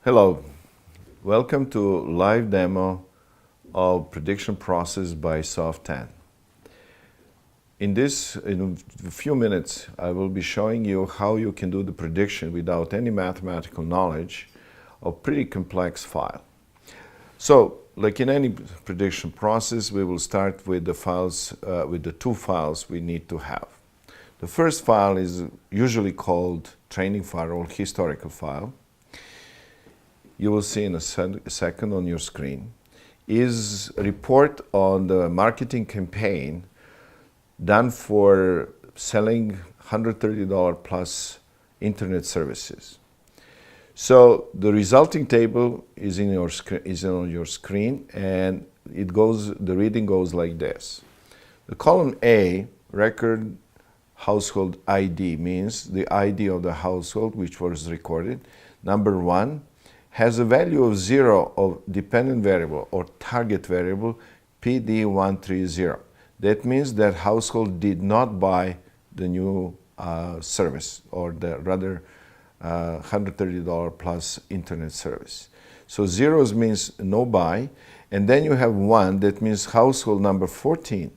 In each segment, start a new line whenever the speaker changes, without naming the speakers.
Hello, welcome to live demo of prediction process by Soft10. In a few minutes, I will be showing you how you can do the prediction without any mathematical knowledge of pretty complex file. So, like in any prediction process, we will start with the files, with the two files we need to have. The first file is usually called training file or historical file. You will see in a second on your screen, is a report on the marketing campaign done for selling $130 plus internet services. So the resulting table is on your screen, and the reading goes like this. The column A, record household ID, means the ID of the household which was recorded. Number 1 has a value of 0 of dependent variable or target variable PD130. That means that household did not buy the new service, or rather $130 plus internet service. So zeros means no buy, and then you have 1, that means household number 14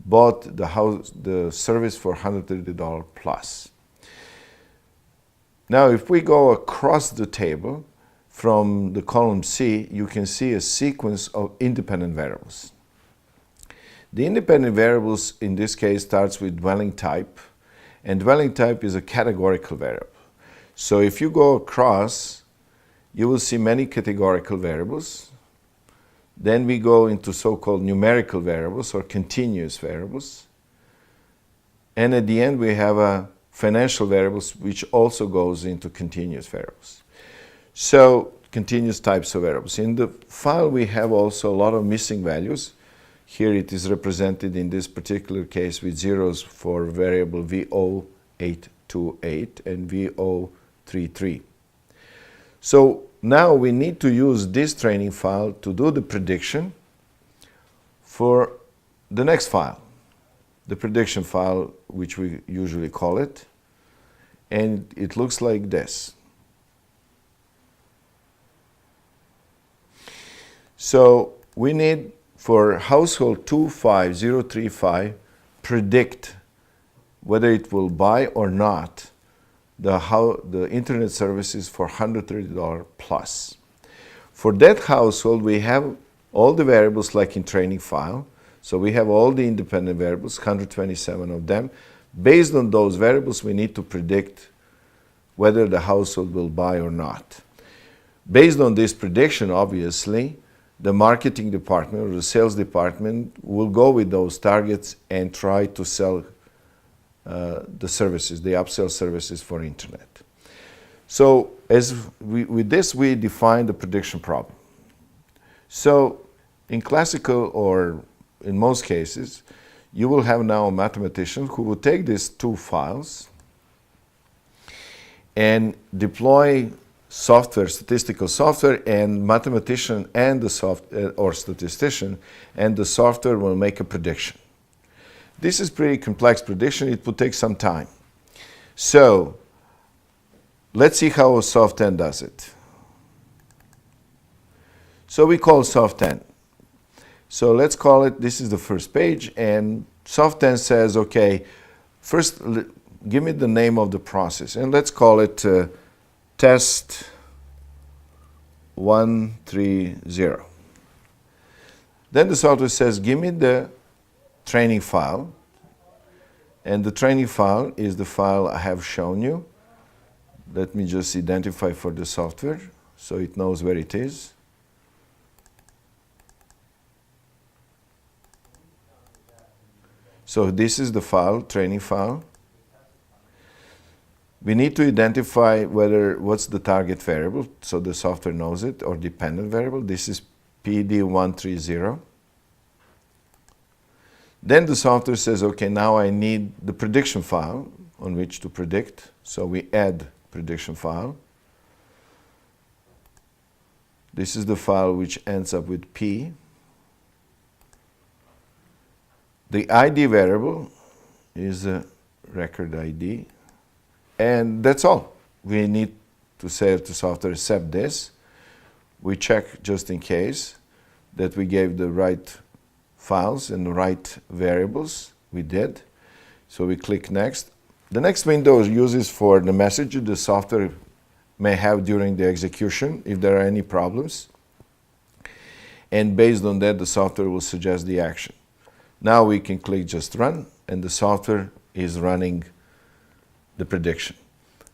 bought the service for $130 plus. Now if we go across the table, from the column C, you can see a sequence of independent variables. The independent variables in this case starts with dwelling type, and dwelling type is a categorical variable. So if you go across, you will see many categorical variables. Then we go into so-called numerical variables or continuous variables. And at the end we have financial variables, which also goes into continuous variables. So, continuous types of variables. In the file we have also a lot of missing values. Here it is represented in this particular case with zeros for variable VO828 and VO33. So now we need to use this training file to do the prediction for the next file, the prediction file, which we usually call it, and it looks like this. So we need, for household 25035, predict whether it will buy or not the internet services for $130 plus. For that household, we have all the variables like in training file. So we have all the independent variables, 127 of them. Based on those variables, we need to predict whether the household will buy or not. Based on this prediction, obviously, the marketing department or the sales department will go with those targets and try to sell the services, the upsell services for internet. So with this, we define the prediction problem. So in classical, or in most cases, you will have now a mathematician who will take these two files and deploy software, statistical software, and mathematician and the statistician and the software will make a prediction. This is pretty complex prediction. It will take some time. So let's see how Soft10 does it. So we call Soft10. So let's call it, this is the first page, and Soft10 says, okay, first give me the name of the process, and let's call it test 130. Then the software says, give me the training file, and the training file is the file I have shown you. Let me just identify for the software so it knows where it is. So this is the file, training file. We need to identify what's the target variable, so the software knows it, or dependent variable. This is PD130. Then the software says, okay, now I need the prediction file on which to predict. So we add prediction file. This is the file which ends up with P. The ID variable is a record ID. And that's all. We need to say to software, accept this. we check just in case that we gave the right files and the right variables. We did. So we click next. The next window uses for the message the software may have during the execution if there are any problems. And based on that, the software will suggest the action. Now we can click just run, and the software is running the prediction.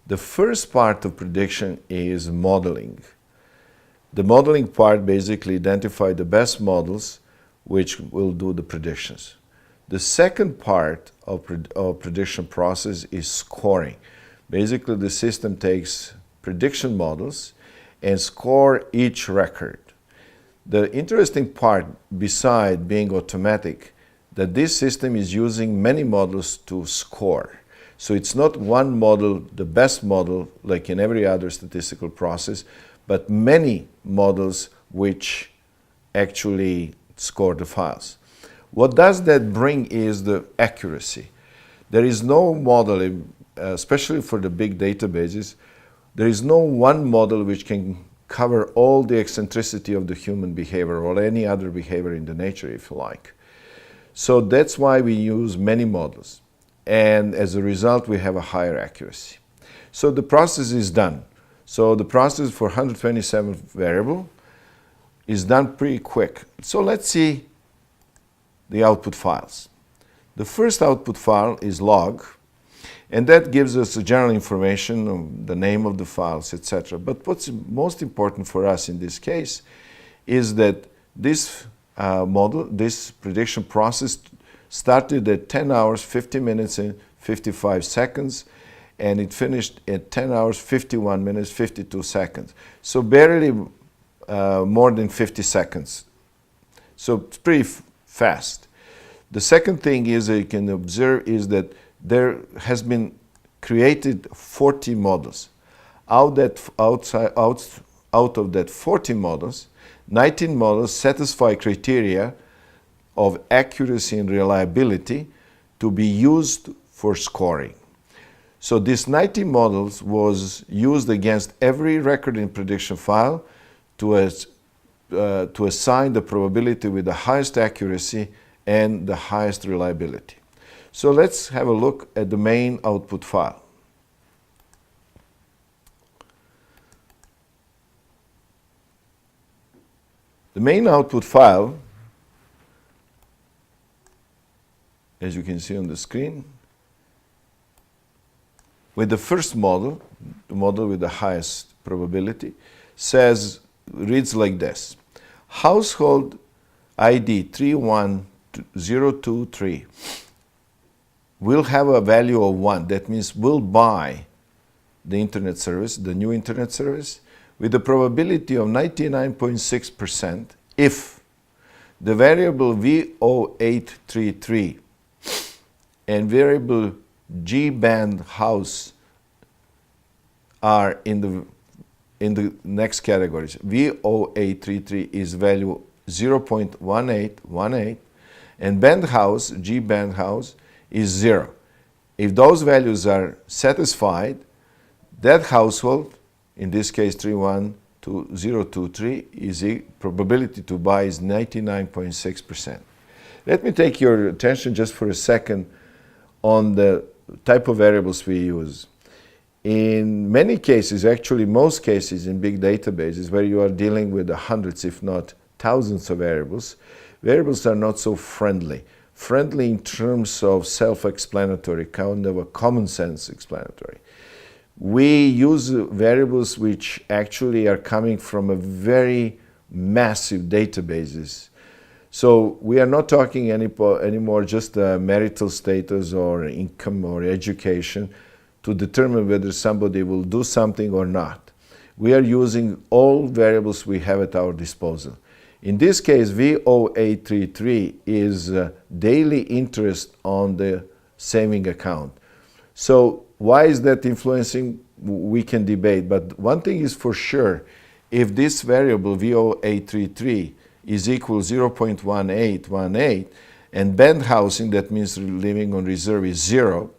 The first part of prediction is modeling. The modeling part basically identifies the best models which will do the predictions. The second part of prediction process is scoring. Basically, the system takes prediction models and score each record. The interesting part, beside being automatic, that this system is using many models to score. So it's not one model, the best model, like in every other statistical process, but many models which actually score the files. What does that bring is the accuracy. There is no model, especially for the big databases, there is no one model which can cover all the eccentricity of the human behavior or any other behavior in the nature, if you like. So that's why we use many models. And as a result, we have a higher accuracy. So the process is done. So the process for 127 variable is done pretty quick. So let's see the output files. The first output file is log, and that gives us the general information of the name of the files, etc. But what's most important for us in this case is that this model, this prediction process started at 10 hours, 50 minutes and 55 seconds, and it finished at 10 hours, 51 minutes, 52 seconds. So barely more than 50 seconds. So it's pretty fast. The second thing is that you can observe is that there has been created 40 models. Out of that 40 models, 19 models satisfy criteria of accuracy and reliability to be used for scoring. So these 19 models was used against every record in prediction file to assign the probability with the highest accuracy and the highest reliability. So let's have a look at the main output file. The main output file, as you can see on the screen, with the first model, the model with the highest probability, reads like this. Household ID 31023 will have a value of 1. That means we'll buy the internet service, the new internet service, with a probability of 99.6% if the variable V0833 and variable G-band house are in the next categories. V0833 is value 0.1818 and band house, G-band house, is 0. If those values are satisfied, that household, in this case 31023, is the probability to buy is 99.6%. Let me take your attention just for a second on the type of variables we use. In many cases, actually most cases in big databases where you are dealing with hundreds if not thousands of variables, variables are not so friendly. Friendly in terms of self-explanatory, kind of a common sense explanatory. We use variables which actually are coming from a very massive databases. So we are not talking anymore just marital status or income or education to determine whether somebody will do something or not. We are using all variables we have at our disposal. In this case, V0833 is daily interest on the saving account. So why is that influencing? We can debate, but one thing is for sure, if this variable V0833 is equal 0.1818 and band housing, that means living on reserve, is 0,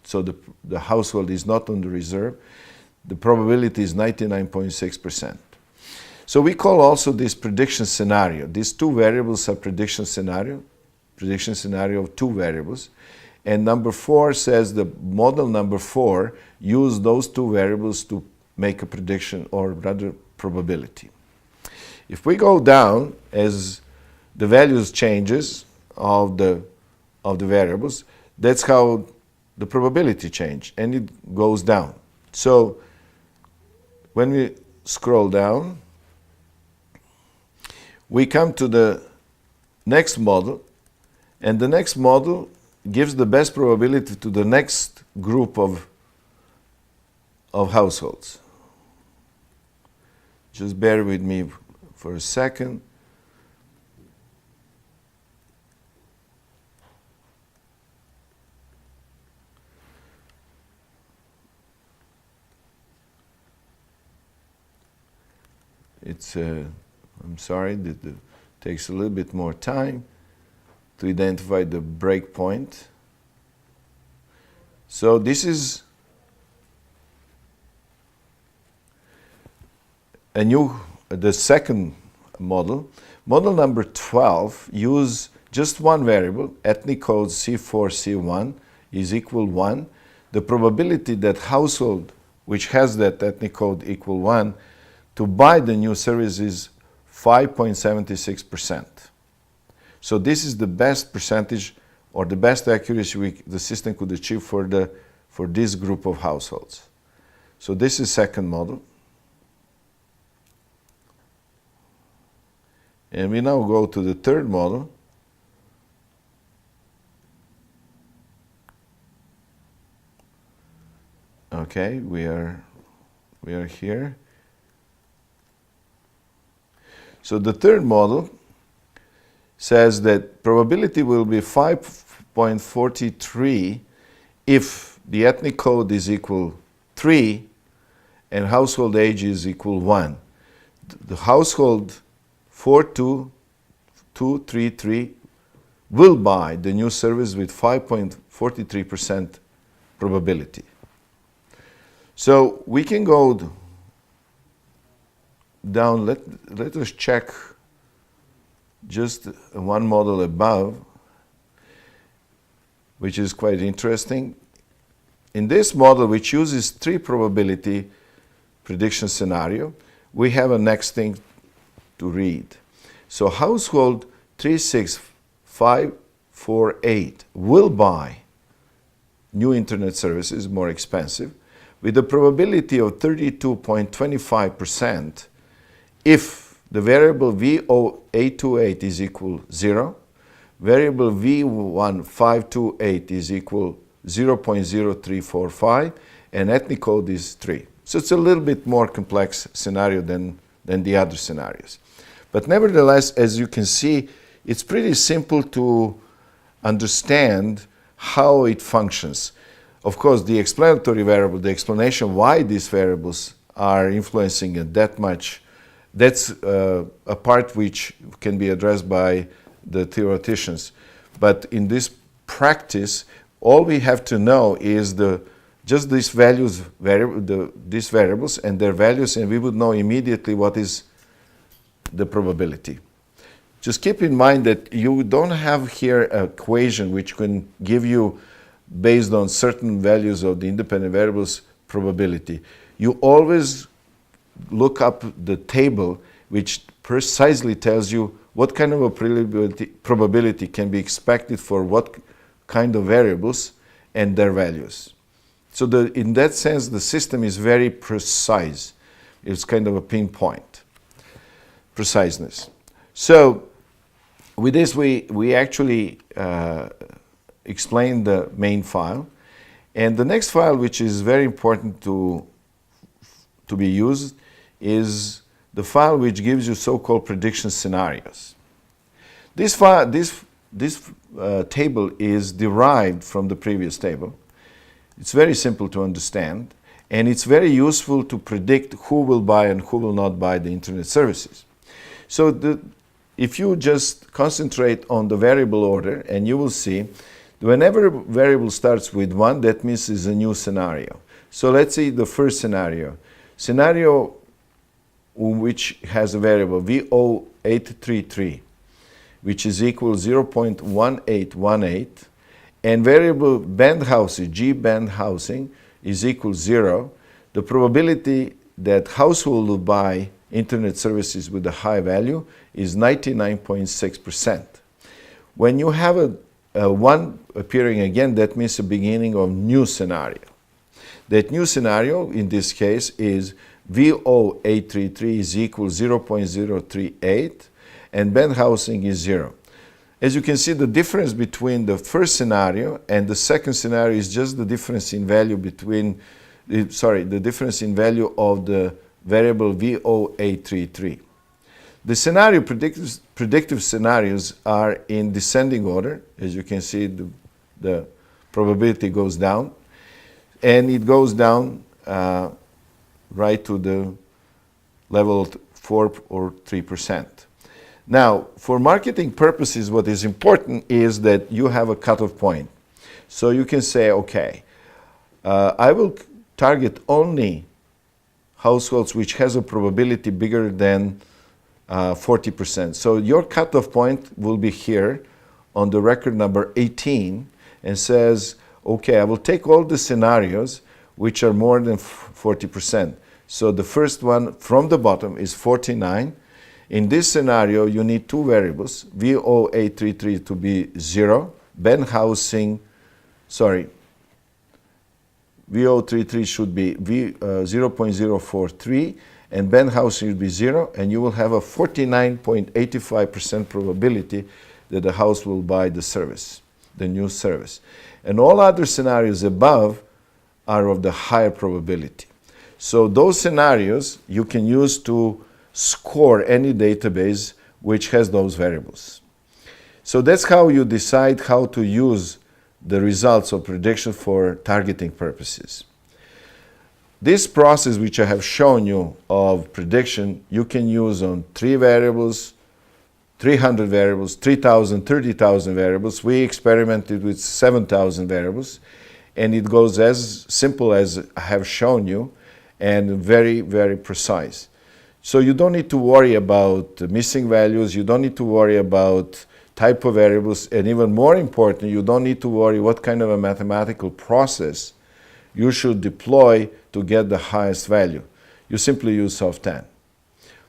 so the household is not on the reserve, the probability is 99.6%. So we call also this prediction scenario. These two variables are prediction scenario of two variables. And number 4 says the model number 4 use those two variables to make a prediction, or rather probability. If we go down as the values changes of the variables, that's how the probability change, and it goes down. So when we scroll down, we come to the next model, and the next model gives the best probability to the next group of households. Just bear with me for a second. I'm sorry, that takes a little bit more time to identify the breakpoint. So this is the second model. Model number 12 use just one variable, ethnic code C4C1 is equal 1. The probability that household which has that ethnic code equal 1 to buy the new service is 5.76%. So this is the best percentage, or the best accuracy the system could achieve for this group of households. So this is second model. And we now go to the third model. Okay, we are here. So the third model says that probability will be 5.43 if the ethnic code is equal 3 and household age is equal 1. The household 42233 will buy the new service with 5.43% probability. So we can go down, let us check just one model above, which is quite interesting. In this model, which uses 3 probability prediction scenario, we have a next thing to read. So household 36548 will buy new internet services, more expensive, with a probability of 32.25% if the variable V0828 is equal 0, variable V1528 is equal 0.0345, and ethnic code is 3. So it's a little bit more complex scenario than the other scenarios. But nevertheless, as you can see, it's pretty simple to understand how it functions. Of course, the explanatory variable, the explanation why these variables are influencing it that much, that's a part which can be addressed by the theoreticians. But in this practice, all we have to know is just these values, these variables and their values, and we would know immediately what is the probability. Just keep in mind that you don't have here an equation which can give you, based on certain values of the independent variables, probability. You always look up the table which precisely tells you what kind of a probability can be expected for what kind of variables and their values. So in that sense, the system is very precise. It's kind of a pinpoint preciseness. So with this, we actually explain the main file. And the next file, which is very important to be used, is the file which gives you so-called prediction scenarios. This table is derived from the previous table. It's very simple to understand, and it's very useful to predict who will buy and who will not buy the internet services. So if you just concentrate on the variable order, and you will see whenever a variable starts with 1, that means it's a new scenario. So let's see the first scenario. Scenario which has a variable VO833, which is equal 0.1818, and variable band housing, G band housing, is equal 0, the probability that household will buy internet services with a high value is 99.6%. When you have a 1 appearing again, that means the beginning of new scenario. That new scenario in this case is VO833 is equal 0.038 and band housing is 0. As you can see, the difference between the first scenario and the second scenario is just the difference in value between, the difference in value of the variable VO833. The scenario predictive scenarios are in descending order. As you can see, the probability goes down, and it goes down right to the level of 4 or 3%. Now, for marketing purposes, what is important is that you have a cutoff point. So you can say, okay, I will target only households which has a probability bigger than 40%. So your cutoff point will be here on the record number 18 and says, okay, I will take all the scenarios which are more than 40%. So the first one from the bottom is 49. In this scenario, you need two variables, VO833 to be 0, VO33 should be 0.043, and band housing should be 0, and you will have a 49.85% probability that the house will buy the service, the new service. And all other scenarios above are of the higher probability. So those scenarios you can use to score any database which has those variables. So that's how you decide how to use the results of prediction for targeting purposes. This process which I have shown you of prediction, you can use on 3 variables, 300 variables, 3,000, 30,000 variables. We experimented with 7,000 variables, and it goes as simple as I have shown you and very, very precise. So you don't need to worry about missing values, you don't need to worry about type of variables, and even more important, you don't need to worry what kind of a mathematical process you should deploy to get the highest value. You simply use Soft10.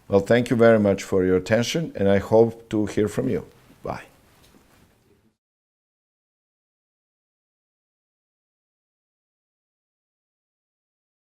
Well, thank you very much for your attention, and I hope to hear from you. Bye.